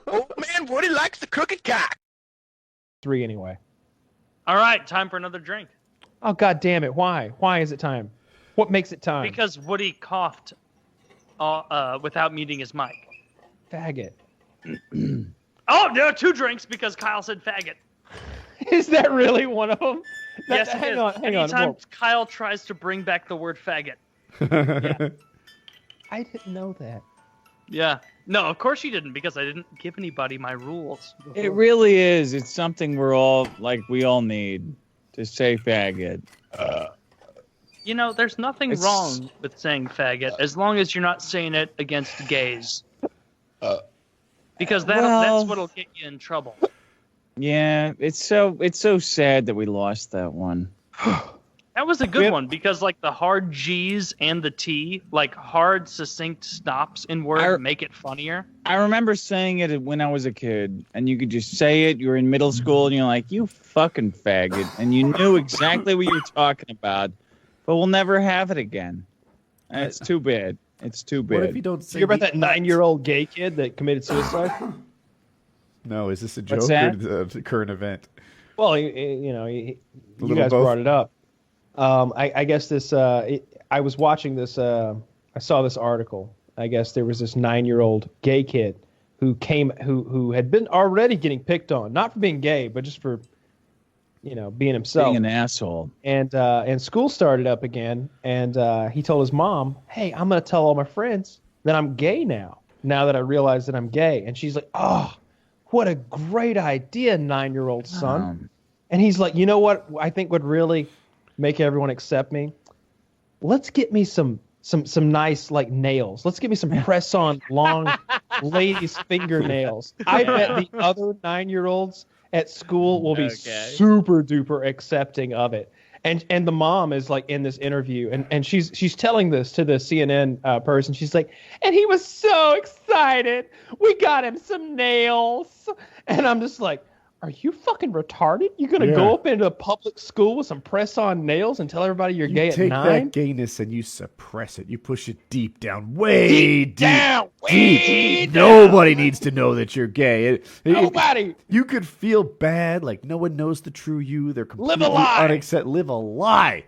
Old man Woody likes the crooked cock. 3 anyway. All right, time for another drink. Oh, God damn it. Why? Why is it time? What makes it time? Because Woody coughed without muting his mic. Faggot. Oh, there are 2 drinks because Kyle said faggot. Is that really one of them? Yes, hang on. Anytime Whoa. Kyle tries to bring back the word faggot. Yeah. I didn't know that. Yeah. No, of course you didn't, because I didn't give anybody my rules. It really is. It's something we all need to say faggot. You know, there's nothing wrong with saying faggot as long as you're not saying it against gays. Because that's what'll get you in trouble. Yeah, it's so sad that we lost that one. That was a good one because, like, the hard G's and the T, like hard, succinct stops in word, make it funnier. I remember saying it when I was a kid, and you could just say it. You were in middle school, and you're like, "You fucking faggot," and you knew exactly what you were talking about. But we'll never have it again. And it's too bad. It's too bad. What if you don't say? You hear about that 9-year-old gay kid that committed suicide? No, is this a joke or a current event? Well, you guys brought it up. I guess this. I was watching this. I saw this article. I guess there was this 9-year-old gay kid who had been already getting picked on, not for being gay, but just for, being himself, being an asshole. And school started up again, and he told his mom, "Hey, I'm gonna tell all my friends that I'm gay now. Now that I realize that I'm gay." And she's like, "Oh, what a great idea, 9-year-old son." And he's like, "You know what? I think would really make everyone accept me. Let's get me some nice nails. Let's get me some press-on long ladies' fingernails. I bet the other 9-year-olds at school will be super duper accepting of it." And the mom is in this interview and she's telling this to the CNN person. She's like, "And he was so excited. We got him some nails." And I'm just like, are you fucking retarded? You're going to go up into a public school with some press-on nails and tell everybody you're gay at 9? You take that gayness and you suppress it. You push it deep down, way deep. Nobody needs to know that you're gay. Nobody. You could feel bad, like no one knows the true you. They're completely Live a lie. unacceptable. Live a lie.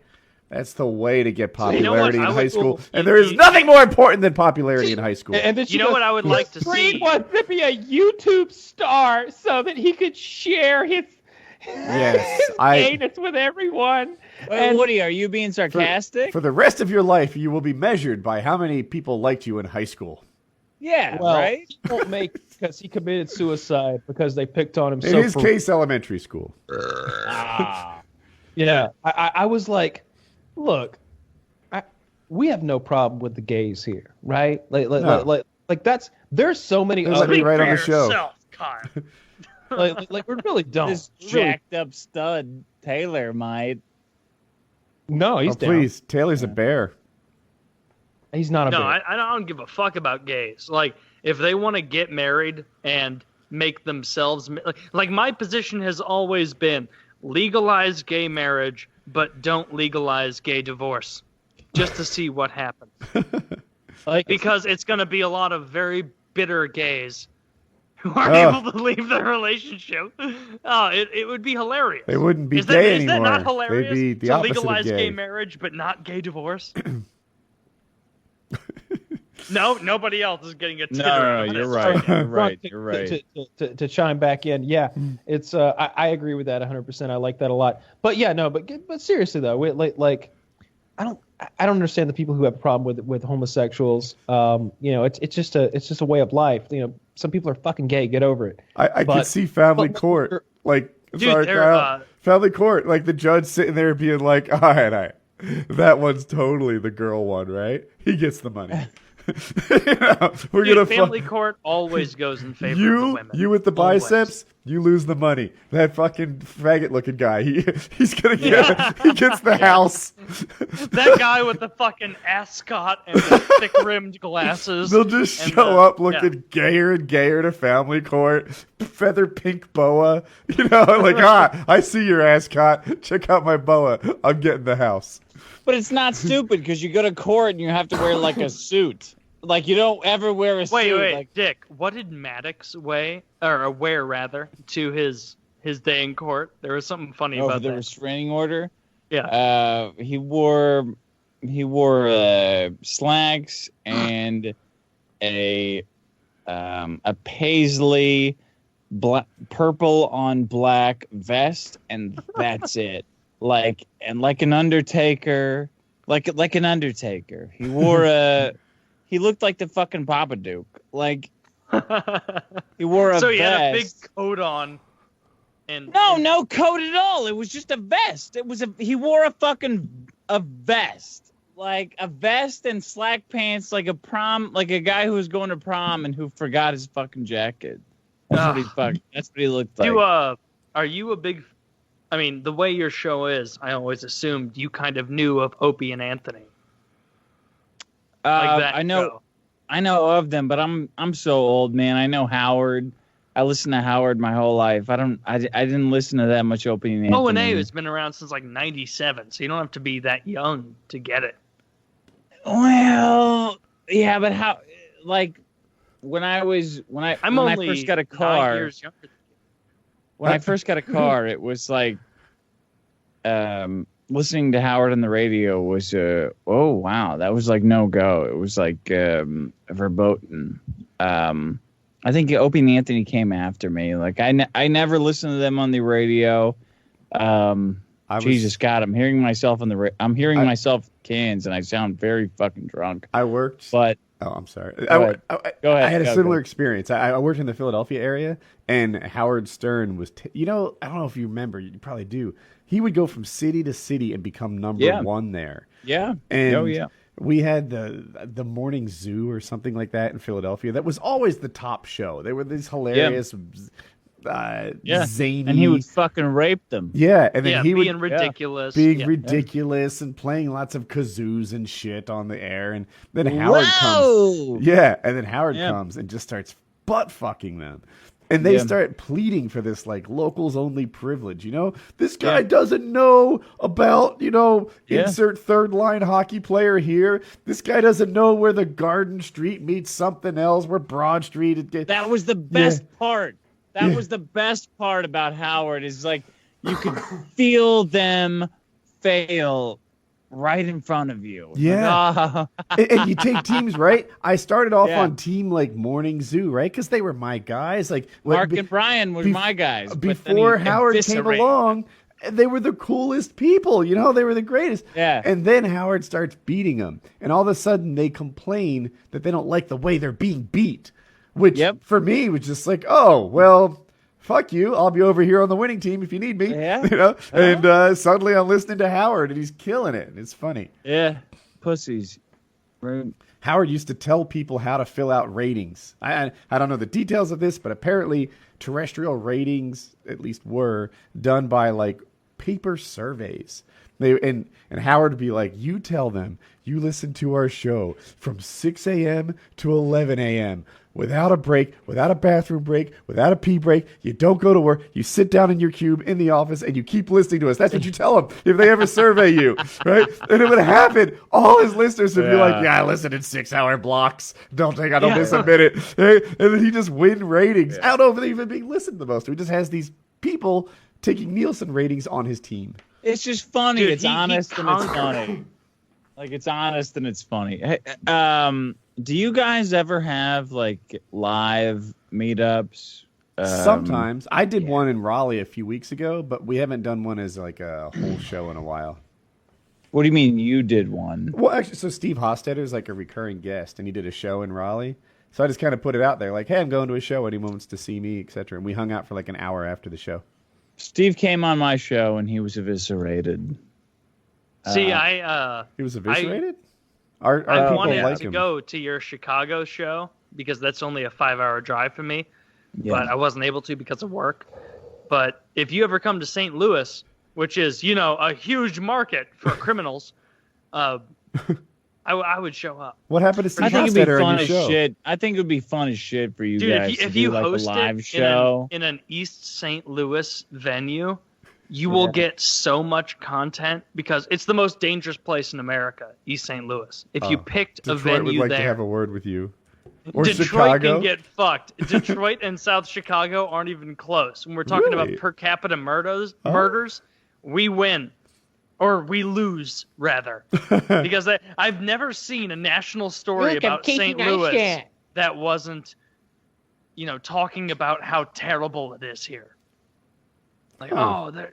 That's the way to get popularity in high school. And there is you- nothing more important than popularity in high school. And then You know what I would like to Creed see? wants to be a YouTube star so that he could share his gayness with everyone. And Woody, are you being sarcastic? For the rest of your life, you will be measured by how many people liked you in high school. Yeah, Well, right? he won't make because he committed suicide because they picked on him. In his case, elementary school. Yeah, I was like, look, we have no problem with the gays here, right? Like that's there's so many There's other right on the show. Yourself, Kyle. like we really don't. This jacked up stud Taylor might. No, he's down. Please, Taylor's a bear. He's not a No, bear. I don't give a fuck about gays. Like, if they want to get married and make themselves... Like, my position has always been legalize gay marriage, but don't legalize gay divorce. Just to see what happens. Because it's going to be a lot of very bitter gays who aren't able to leave their relationship. Oh, it would be hilarious. They wouldn't be Is gay that anymore. not hilarious? They'd be the to opposite legalize of gay. gay marriage, but not gay divorce? No, nobody else is getting a titter. No, on you're this. right. You're Ron, right. You're right. To chime back in, yeah, it's I agree with that 100%. I like that a lot. But yeah, no, but seriously though, I don't understand the people who have a problem with homosexuals. It's just a way of life. Some people are fucking gay. Get over it. I could see family court. Family court. Like the judge sitting there being like, all right. That one's totally the girl one, right? He gets the money. Family court always goes in favor of the women. You with the biceps, you lose the money. That fucking faggot-looking guy, he's gonna get. He gets the house. That guy with the fucking ascot and the thick-rimmed glasses. They'll just show up looking gayer and gayer to family court. Feather pink boa. I see your ascot. Check out my boa. I'm getting the house. But it's not stupid because you go to court and you have to wear like a suit. Like you don't ever wear a suit. Wait, like, Dick. What did Maddox wear to his day in court? There was something funny about the that. restraining order. Yeah. He wore slacks and a paisley purple on black vest, and that's it. Like an undertaker, like an undertaker. He wore he looked like the fucking Babadook. Like he wore a so he vest. had a big coat on. And No coat at all. It was just a vest. He wore a vest. Like a vest and slack pants, like a guy who was going to prom and who forgot his fucking jacket. That's what he looked like. Are you a big, I mean, the way your show is, I always assumed you kind of knew of Opie and Anthony. I know of them, but I'm so old, man. I know Howard. I listened to Howard my whole life. I didn't listen to that much Opie and Anthony. O&A has been around since like '97, so you don't have to be that young to get it. Well, yeah, but how? Like when I first got a car. 9 years younger than you. When I first got a car, it was like listening to Howard on the radio was oh wow, that was like no go. It was like verboten. I think Opie and Anthony came after me. Like I never listened to them on the radio. Jesus God, I'm hearing myself on the I'm hearing myself cans, and I sound very fucking drunk. I worked. But oh, I'm sorry. Go ahead. I had a similar experience. I worked in the Philadelphia area, and Howard Stern was. I don't know if you remember. You probably do. He would go from city to city and become number one there. Yeah. And we had the Morning Zoo or something like that in Philadelphia. That was always the top show. They were these hilarious, zany, and he would fucking rape them. Yeah, and then he would ridiculous, being ridiculous, and playing lots of kazoos and shit on the air. And then Howard comes. Yeah, and then Howard comes and just starts butt fucking them. And they start pleading for this like locals only privilege. You know, this guy doesn't know about, insert third line hockey player here. This guy doesn't know where the Garden Street meets something else, where Broad Street. That was the best part. That was the best part about Howard is like you could feel them fail right in front of you. Yeah. And you take teams, right? I started off on team like Morning Zoo, right? Because they were my guys. Like Mark and Brian were my guys. Before Howard came along, they were the coolest people. You know, they were the greatest. Yeah. And then Howard starts beating them. And all of a sudden they complain that they don't like the way they're being beat. Which for me was just like, oh, well, fuck you. I'll be over here on the winning team if you need me. Yeah. You know? And suddenly I'm listening to Howard and he's killing it. And it's funny. Yeah. Pussies. Right. Howard used to tell people how to fill out ratings. I don't know the details of this, but apparently terrestrial ratings, at least were, done by like paper surveys. And Howard would be like, you tell them you listen to our show from 6 a.m. to 11 a.m. without a break, without a bathroom break, without a pee break. You don't go to work. You sit down in your cube in the office and you keep listening to us. That's what you tell them if they ever survey you, right? And it would happen. All his listeners would be like, yeah, I listen in 6-hour blocks. I don't miss a minute. Right? And then he just win ratings. I don't know if they're even being listened the most. He just has these people taking Nielsen ratings on his team. It's just funny. Dude, it's honest and it's funny. Like it's honest and it's funny. Hey, do you guys ever have like live meetups? Sometimes. I did one in Raleigh a few weeks ago, but we haven't done one as like a whole show in a while. What do you mean you did one? Well, actually, so Steve Hostetter is like a recurring guest, and he did a show in Raleigh. So I just kind of put it out there, like, hey, I'm going to a show. Anyone wants to see me, etc. And we hung out for like an hour after the show. Steve came on my show, and he was eviscerated. See, he was eviscerated? I wanted to go to your Chicago show because that's only a 5-hour drive for me, but I wasn't able to because of work. But if you ever come to St. Louis, which is, a huge market for criminals, I would show up. What happened to Steve I think it'd be Hostetter fun on your as show? shit. I think it would be fun as shit for you Dude, guys if to you do like host a live it show in an East St. Louis venue, you will get so much content because it's the most dangerous place in America, East St. Louis. If you picked a Detroit venue would like there, to have a word with you. Or Detroit Chicago. can get fucked. Detroit and South Chicago aren't even close. When we're talking Really? about per capita murders, we win. Or we lose, rather. Because I've never seen a national story about St. Louis that wasn't, talking about how terrible it is here. Like,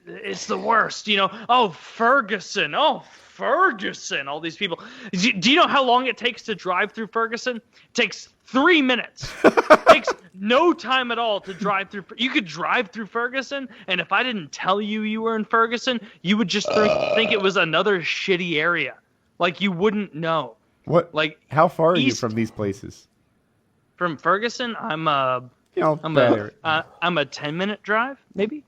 it's the worst, Oh, Ferguson. Oh, Ferguson. All these people. Do you know how long it takes to drive through Ferguson? It takes 3 minutes. It takes no time at all to drive through. You could drive through Ferguson, and if I didn't tell you were in Ferguson, you would just think it was another shitty area. Like, you wouldn't know. What? Like, how far are you from these places? From Ferguson, I'm a 10-minute drive, maybe.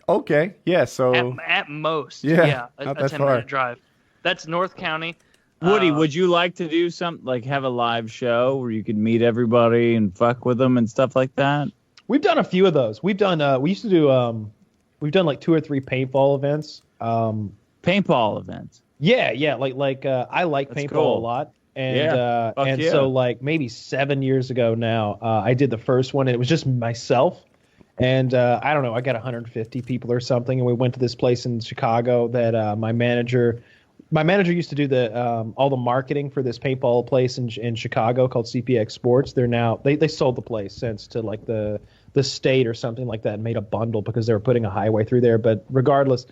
Okay, yeah, so... At most, a a 10-minute drive. That's North County. Woody, would you like to do something, like have a live show where you could meet everybody and fuck with them and stuff like that? We've done a few of those. We've done, we've done like 2 or 3 paintball events. Paintball events? Yeah, like I like That's paintball cool. a lot. And Yeah. so like maybe 7 years ago now, I did the first one and it was just myself. And I don't know, I got 150 people or something, and we went to this place in Chicago that my manager used to do the all the marketing for this paintball place in Chicago called CPX Sports. They're now they sold the place since to like the state or something like that and made a bundle because they were putting a highway through there. But regardless,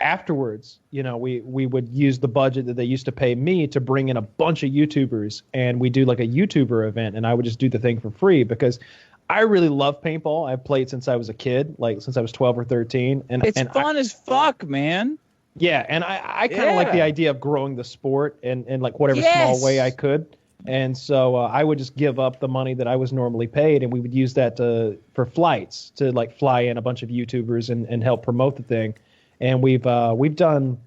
afterwards, we would use the budget that they used to pay me to bring in a bunch of YouTubers, and we do like a YouTuber event, and I would just do the thing for free because I really love paintball. I've played since I was a kid, like since I was 12 or 13. And it's fun as fuck, man. Yeah, and I kind of like the idea of growing the sport in like whatever small way I could. And so I would just give up the money that I was normally paid, and we would use that for flights to like fly in a bunch of YouTubers and help promote the thing. And we've done,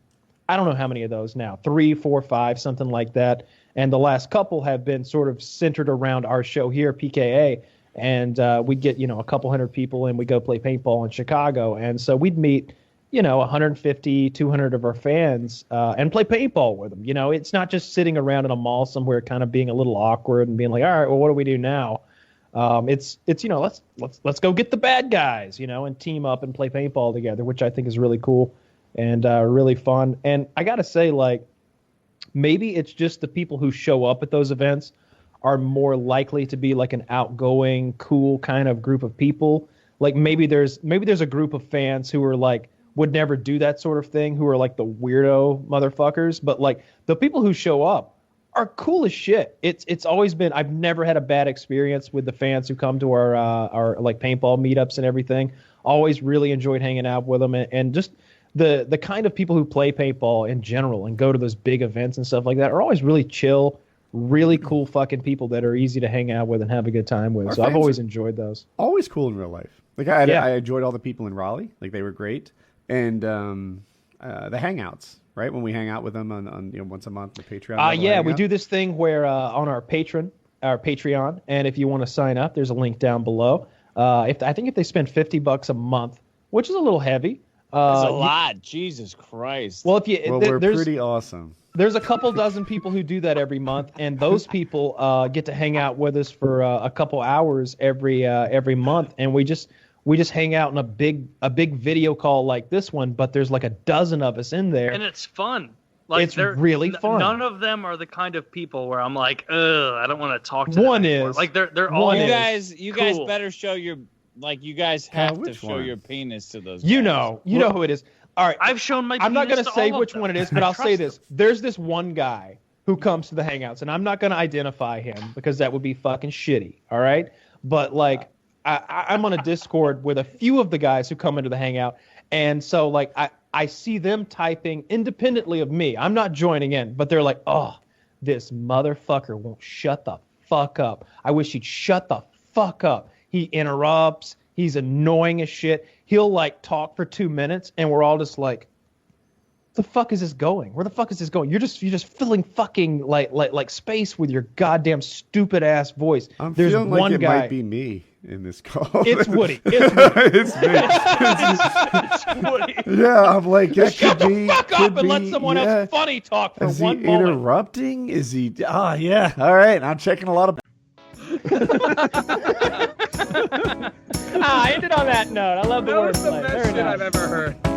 I don't know how many of those now, 3, 4, 5, something like that. And the last couple have been sort of centered around our show here, PKA. And we'd get, a couple hundred people and we go play paintball in Chicago. And so we'd meet, 150, 200 of our fans and play paintball with them. It's not just sitting around in a mall somewhere kind of being a little awkward and being like, all right, well, what do we do now? It's let's go get the bad guys, and team up and play paintball together, which I think is really cool and really fun. And I got to say, like, maybe it's just the people who show up at those events are more likely to be like an outgoing, cool kind of group of people. Like maybe there's a group of fans who are like would never do that sort of thing, who are like the weirdo motherfuckers. But like the people who show up are cool as shit. It's always been, I've never had a bad experience with the fans who come to our like paintball meetups and everything. Always really enjoyed hanging out with them, and just the kind of people who play paintball in general and go to those big events and stuff like that are always really chill, really cool fucking people that are easy to hang out with and have a good time with. So I've always enjoyed those. Always cool in real life. Like I enjoyed all the people in Raleigh. Like they were great. And the hangouts, right? When we hang out with them on once a month, the Patreon. Yeah, we do this thing where on our Patreon, and if you want to sign up, there's a link down below. I think if they spend $50 a month, which is a little heavy. That's a lot. Jesus Christ. Well, we're pretty awesome. There's a couple dozen people who do that every month, and those people get to hang out with us for a couple hours every month, and we just hang out in a big video call like this one, but there's like a dozen of us in there, and it's fun. Like it's really fun. None of them are the kind of people where I'm like, ugh, I don't want to talk to them One anymore. is like they're all you guys cool. better show your you guys have to show your penis to those guys. You know who it is. All right, I've shown my. I'm not going to say which one it is, but I'll say this: there's this one guy who comes to the hangouts, and I'm not going to identify him because that would be fucking shitty. All right, but like I'm on a Discord with a few of the guys who come into the hangout, and so like I see them typing independently of me. I'm not joining in, but they're like, oh, this motherfucker won't shut the fuck up. I wish he'd shut the fuck up. He interrupts. He's annoying as shit. He'll like talk for 2 minutes, and we're all just like, the fuck is this going? Where the fuck is this going? You're just filling fucking like space with your goddamn stupid ass voice. I'm There's feeling one like it guy. might be me in this call. It's Woody. It's Woody. It's me. It's Woody. Yeah, I'm like, that Shut could the be. fuck could up and let be, someone yeah. else funny talk for Is one he moment. interrupting? Is he? Ah, yeah. All right. I'm checking a lot of. I ended on that note. I love the That was wordplay. the Very best shit nice. I've ever heard.